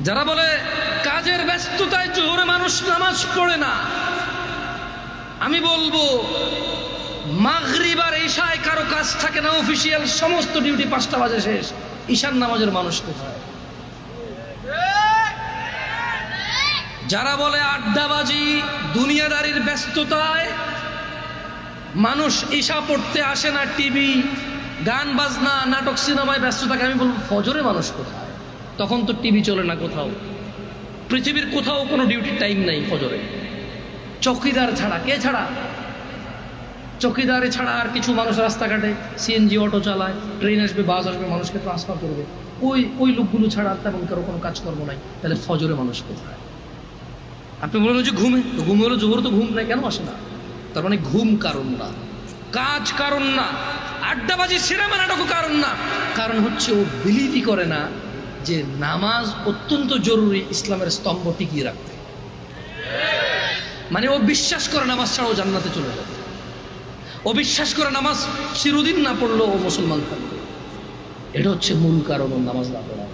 যারা বলে কাজের ব্যস্ততায় জোহরে মানুষ নামাজ পড়ে না, আমি বলবো মাগরিব আর ঈশায় কারো কাজ থাকে না, অফিসিয়াল সমস্ত ডিউটি 5টা বাজে শেষ, ঈশার নামাজের মানুষ কোথায়? যারা বলে আড্ডাবাজি দুনিয়াদারির ব্যস্ততায় মানুষ ঈশা পড়তে আসে না, টিভি গান বাজনা নাটক সিনেমায় ব্যস্ত থাকে, আমি বলবো ফজরে মানুষ কোথায়? তখন তো টিভি চলে না কোথাও, পৃথিবীর কোথাও কোনো ডিউটির টাইম নাই ফজরে। চৌকিদার ছাড়া, কে ছাড়া? চৌকিদারে ছাড়া আর কিছু মানুষ রাস্তাঘাটে সিএনজি অটো চালায়, ট্রেন আসবে বাস আসবে মানুষকে ট্রান্সফার করবে, ওই লোকগুলো ছাড়া তেমন কারো কোনো কাজকর্ম নাই। তাহলে ফজরে মানুষ কোথায়? আপনি বলেন যে ঘুম হলো জোহর, তো ঘুম নাই, কেন আসে না? তার মানে ঘুম কারণ না, কাজ কারণ না, আড্ডাবাজি সিনেমা নাটকও কারণ না। কারণ হচ্ছে ও বিলিভই করে না যে নামাজ অত্যন্ত জরুরি ইসলামের স্তম্ভ টিকিয়ে রাখতে। মানে ও বিশ্বাস করে নামাজ ছাড়াও জান্নাতে চলে যাবে, ও বিশ্বাস করে নামাজ চিরদিন না পড়লেও ও মুসলমান থাকবে। এটা হচ্ছে মূল কারণ নামাজ না পড়া।